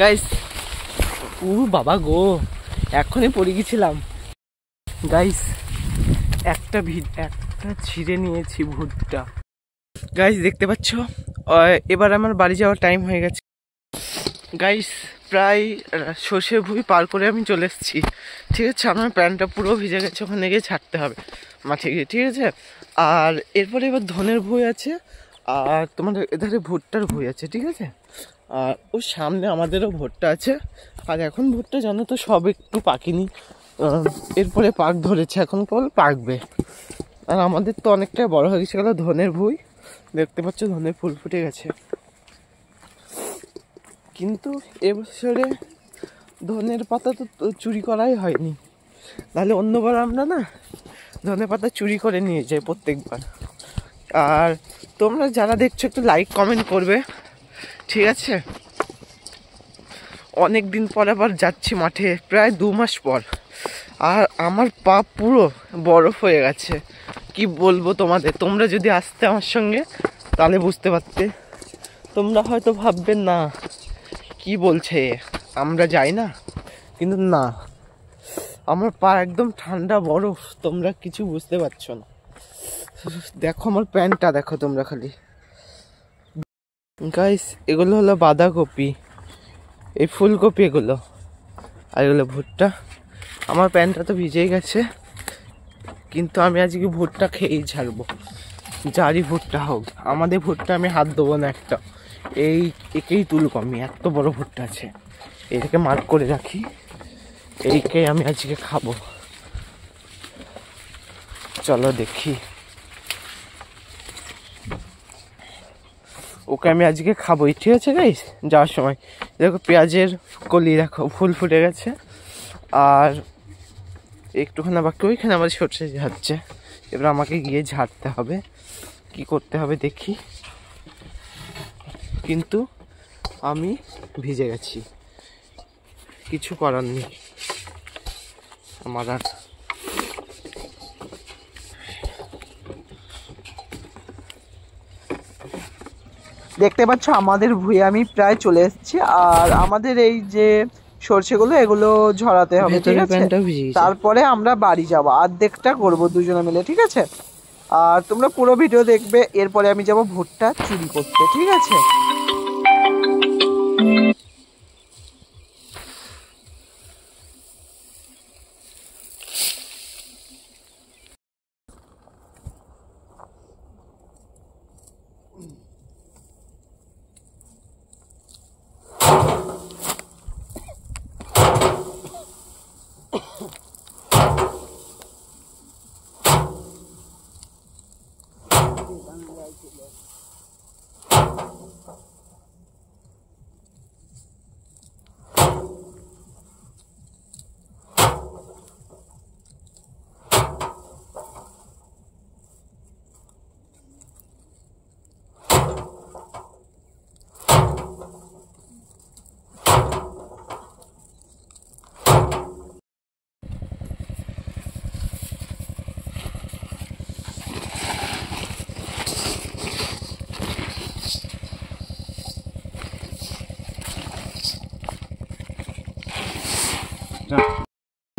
Guys ও বাবা গো, এখনই পড়ে গেছিলাম গাইস। একটা ছিঁড়ে নিয়েছি ভুট্টা গাইস, দেখতে পাচ্ছ। এবার আমার বাড়ি যাওয়ার টাইম হয়ে গেছে গাইস। প্রায় সর্ষে ভুঁই পার করে আমি চলে এসেছি, ঠিক আছে। আমার প্যান্টটা পুরো ভিজে গেছে, ওখানে গিয়ে ছাড়তে হবে মাঠে গিয়ে, ঠিক আছে। আর এরপরে এবার ধনের ভুঁই আছে, আর তোমার এধারে ভুট্টার ভুঁই আছে, ঠিক আছে। আর ওর সামনে আমাদেরও ভুট্টা আছে। আর এখন ভুট্টা জানো তো সব একটু পাকেনি, এরপরে পাক ধরেছে, এখন কেবল পাকবে। আর আমাদের তো অনেকটাই বড় হয়ে গেছে গেল ধনের ভুঁই, দেখতে পাচ্ছ ধনের ফুল ফুটে গেছে। কিন্তু এবছরে ধনের পাতা তো চুরি করাই হয়নি, তাহলে অন্যবার আমরা না ধনে পাতা চুরি করে নিয়ে যাই প্রত্যেকবার। আর তোমরা যারা দেখছো একটু লাইক কমেন্ট করবে, ঠিক আছে। অনেক দিন পর আবার যাচ্ছি মাঠে, প্রায় 2 মাস পর। আর আমার পা পুরো বরফ হয়ে গেছে, কি বলবো তোমাদের। তোমরা যদি আসতে আমার সঙ্গে তাহলে বুঝতে পারতে। তোমরা হয়তো ভাববে না কি বলছে, আমরা যাই না, কিন্তু না, আমার পা একদম ঠান্ডা বরফ, তোমরা কিছু বুঝতে পারছো না। দেখো আমার প্যান্টটা দেখো তোমরা খালি। গাইস এগুলো হলো বাঁধাকপি, এই ফুলকপি এগুলো, আর এগুলো ভুট্টা। আমার প্যান্টটা তো ভিজেই গেছে, কিন্তু আমি আজকে ভুট্টা খেয়েই ছাড়বো, যারই ভুট্টা হোক। আমাদের ভুট্টা আমি হাত দেবো না একটা, একেই তুলব আমি, এত বড় ভুট্টা আছে, এটাকে মার্ক করে রাখি, এইকে আমি আজকে খাবো। চলো দেখি, ওকে আমি আজকে খাবোই, ঠিক আছে গাইস। যাওয়ার সময় দেখো পেঁয়াজের কলি দেখো ফুল ফুটে গেছে, আর একটুখানি বাকি, ওইখানে আমার সর্ষে ঝাড়ছে। এবার আমাকে গিয়ে ঝাড়তে হবে, কি করতে হবে দেখি। কিন্তু আমি ভিজে গেছি, কিছু করার নেই আমার। আর দেখতে পাচ্ছ আমাদের ভুঁয়ে আমি প্রায় চলে এসেছি। আর আমাদের এই যে সর্ষেগুলো এগুলো ঝরাতে হবে, ঠিক আছে। তারপরে আমরা বাড়ি যাবো, অর্ধেকটা করবো দুজনে মিলে, ঠিক আছে। আর তোমরা পুরো ভিডিও দেখবে, এরপরে আমি যাব ভুট্টা চুরি করতে, ঠিক আছে।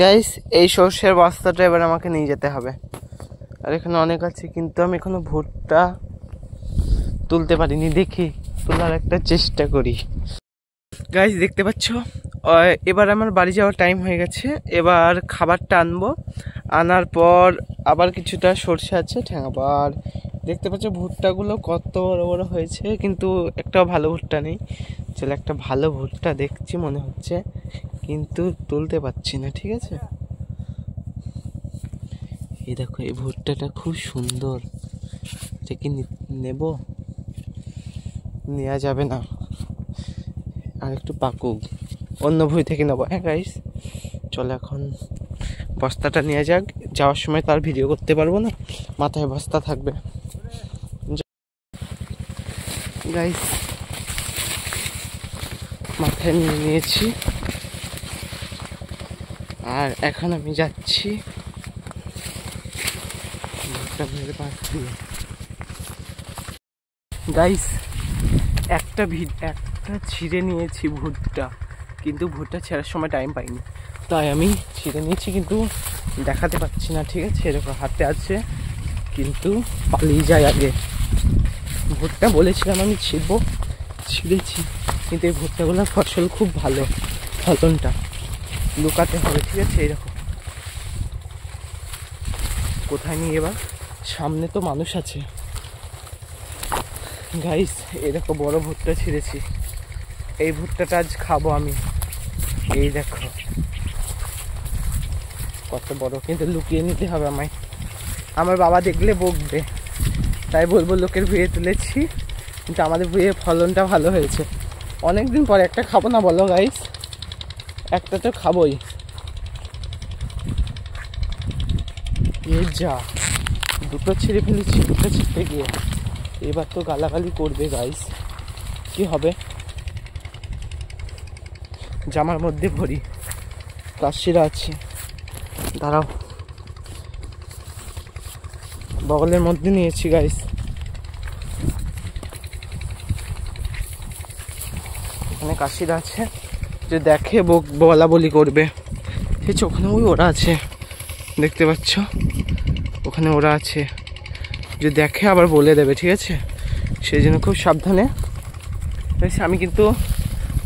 গাইস এই সর্ষের বস্তাটা এবার আমাকে নিয়ে যেতে হবে। আর এখানে অনেক আছে, কিন্তু আমি এখনো ভুট্টা তুলতে পারিনি, দেখি তোলার একটা চেষ্টা করি। গাইস দেখতে পাচ্ছ, এবার আমার বাড়ি যাওয়ার টাইম হয়ে গেছে। এবার খাবারটা আনবো, আনার পর আবার কিছুটা সর্ষে আছে আবার দেখতে পাচ্ছ ভুট্টাগুলো কত বড় বড় হয়েছে, কিন্তু একটা ভালো ভুট্টা নেই। চলো একটা ভালো ভুট্টা দেখছি মনে হচ্ছে, কিন্তু তুলতে পারছি না, ঠিক আছে। এই দেখো এই ভুট্টাটা খুব সুন্দর, এটা কি নেব? নেওয়া যাবে না, আর একটু পাকুক, অন্য ভুঁই থেকে নেবো। হ্যাঁ গাইস চলো এখন বস্তাটা নিয়ে যাক, যাওয়ার সময় তার ভিডিও করতে পারবো না, মাথায় বস্তা থাকবে। গাইস মাথায় নিয়ে নিয়েছি, আর এখন আমি যাচ্ছি গাইস। একটা ছিঁড়ে নিয়েছি ভুট্টা, কিন্তু ভুট্টা ছেঁড়ার সময় টাইম পাইনি, তাই আমি ছিঁড়ে নিয়েছি, কিন্তু দেখাতে পাচ্ছি না। ঠিক আছে, এরকম হাতে আছে, কিন্তু পালিয়ে যায় আগে। ভুট্টা বলেছিলাম আমি ছিঁড়বো, ছিঁড়েছি, কিন্তু এই ভুট্টাগুলোর ফসল খুব ভালো, ফলনটা লুকাতে হবে। ঠিক আছে, এইরকম কোথায় নিয়ে এবার, সামনে তো মানুষ আছে। গাইস, এরকম বড় ভুট্টা ছিঁড়েছি, এই ভুট্টাটা আজ খাবো আমি। এই দেখো কত বড়, কিন্তু লুকিয়ে নিতে হবে আমায়, আমার বাবা দেখলে বকবে, তাই বলবো লোকের ভুঁইয়ে তুলেছি, কিন্তু আমাদের ভুঁইয়ে ফলনটা ভালো হয়েছে। অনেকদিন পরে একটা খাবো না বলো গাইস, একটা তো খাবোই। এই যা, দুটো ছিঁড়ে ফেলেছি, দুটো ছিঁড়তে গিয়ে এবার তো গালাগালি করবে গাইস, কি হবে। জামার মধ্যে ভরি, কাশিরা আছে, দাঁড়াও, বগলের মধ্যে নিয়েছি গাইস। এখানে কাশিরা আছে, যে দেখে বলা বলি করবে। ঠিক আছে, ওখানে ওই ওরা আছে, দেখতে পাচ্ছ, ওখানে ওরা আছে, যে দেখে আবার বলে দেবে। ঠিক আছে, সেই জন্য খুব সাবধানে। আমি কিন্তু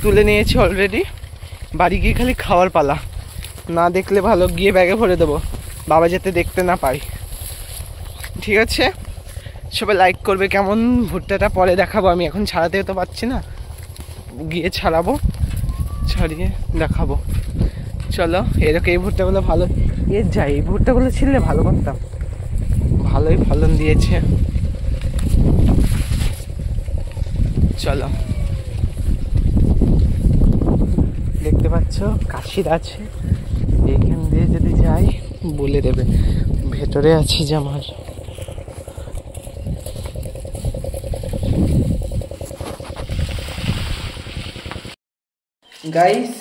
তুলে নিয়েছি অলরেডি, বাড়ি গিয়ে খালি খাওয়ার পালা, না দেখলে ভালো, গিয়ে ব্যাগে ভরে দেবো, বাবা যাতে দেখতে না পাই। ঠিক আছে, সবাই লাইক করবে। কেমন ভুট্টাটা পরে দেখাবো, আমি এখন ছাড়াতে তো পারছি না, গিয়ে ছাড়াবো, ছাড়িয়ে দেখাবো। চলো, এরকম এই ভুট্টাগুলো ভালো, যাই, এই ভুট্টাগুলো ছিললে ভালো করতাম, ভালোই ফলন দিয়েছে। চলো, দেখতে পাচ্ছ কাশির আছে, এইখান দিয়ে যদি যাই বলে দেবে, ভেতরে আছি যে আমার। গাইস,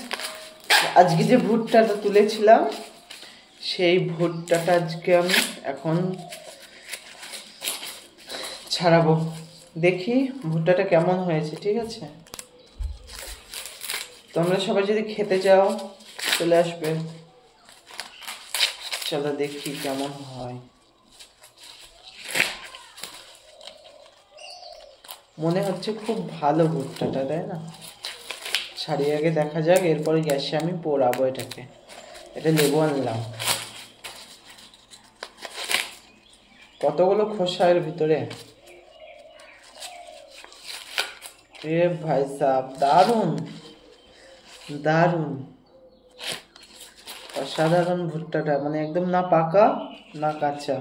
আজকে যে ভুট্টাটা তুলেছিলাম, সেই ভুট্টাটা আজকে আমি এখন ছাড়াবো, দেখি ভুট্টাটা কেমন হয়েছে। ঠিক আছে, তোমরা সবাই যদি খেতে চাও চলে আসবে। চলো দেখি কেমন হয়। মনে হচ্ছে খুব ভালো ভুট্টাটা, তাই না? ছাড়িয়ে আগে দেখা যাক, এরপরে গ্যাসে আমি পোড়াবো এটাকে। এটা লেবু আনলাম, কতগুলো খোসা এর ভিতরে। এ ভাই সাহেব, দারুন দারুন, অসাধারণ ভুট্টাটা, মানে একদম না পাকা না কাঁচা।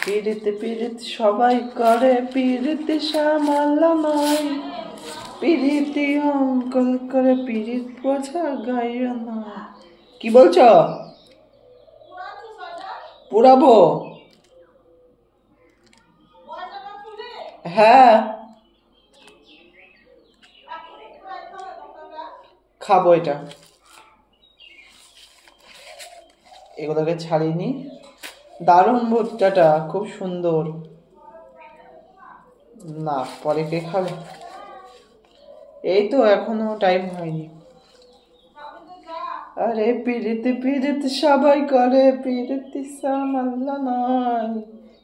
পিরিত পিরিত সবাই করে, পিরিতি সামাল্লা নয়, পিরিতি অঙ্কল করে, পিরিত বোঝা গাইও না। কি বলছ? পুরাবো? হ্যাঁ, খাবো এটা। এগুলোকে ছাড়িয়ে নি। দারুণ ভুট্টাটা, খুব সুন্দর। না, পরে কে খাবে? এই তো এখনো টাইম হয়নি। আরে পিরিতি পিরিত সবাই করে, পিরিতি সামাল্লা নয়,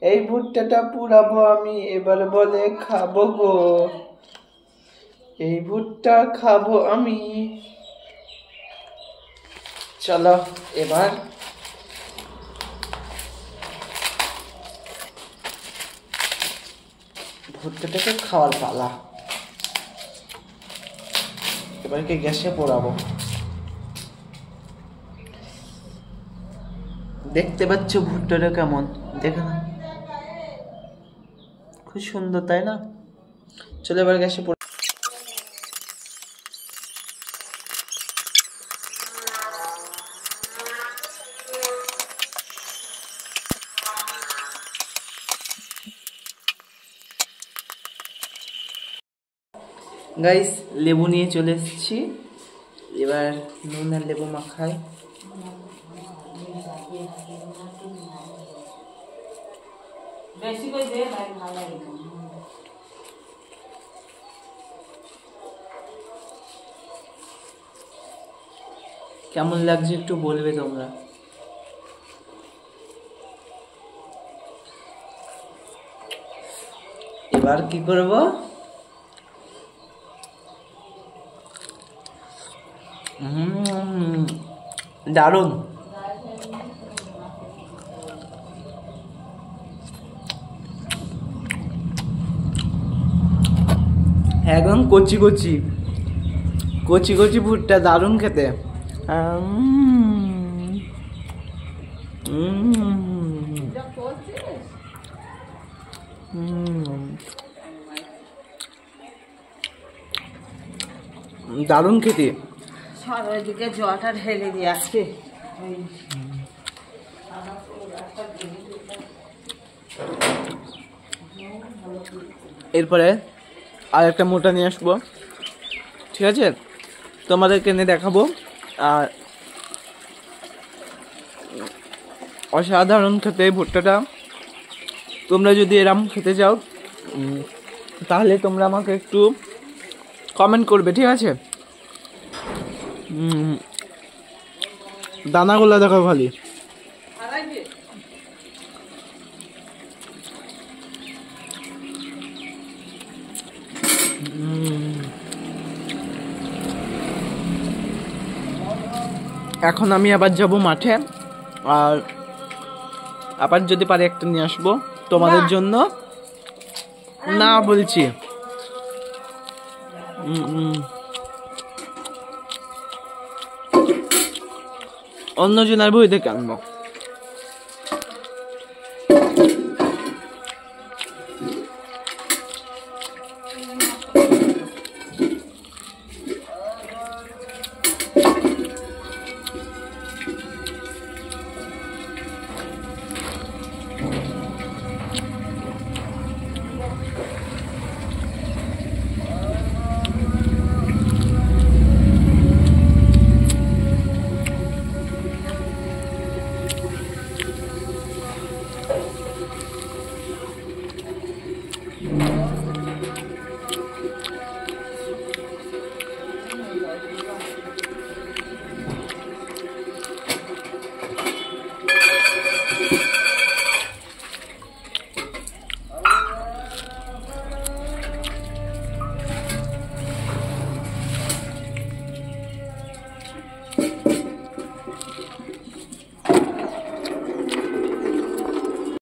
এই ভুট্টাটা পুরাবো আমি, এবার বলে খাবো গো, এই ভুট্টা খাবো আমি। চলো এবার ভুট্টাটাকে খাওয়ার পালা, এবারকে গ্যাসে পোড়াবো। দেখতে পাচ্ছ ভুট্টাটা কেমন, দেখে না, খুব সুন্দর তাই না? চলো এবার গ্যাসে পোড়া। গাইস, লেবু নিয়ে চলে এসেছি, এবার নুন আর লেবু মাখাই। বেশি করে দে ভাই, ভালো লাগে। কেমন লাগছে একটু বলবে তোমরা। এবার কি করব, দারুণ। একদম কচি কচি কচি কচি ভুট্টা, দারুণ খেতে। দারুণ খেতে। সব ওইদিকে জলটা ঢেলে দিয়ে আসছে। এরপরে আর একটা মোটা নিয়ে আসবো, ঠিক আছে, তোমাদেরকে এনে দেখাবো। আর অসাধারণ খেতে এই ভুট্টাটা। তোমরা যদি এরম খেতে চাও তাহলে তোমরা আমাকে একটু কমেন্ট করবে, ঠিক আছে। দানাগুলো দেখো খালি। এখন আমি আবার যাব মাঠে, আর আবার যদি পারি একটা নিয়ে আসবো তোমাদের জন্য। না বলছি, অন্য জনের বই থেকে আনবো।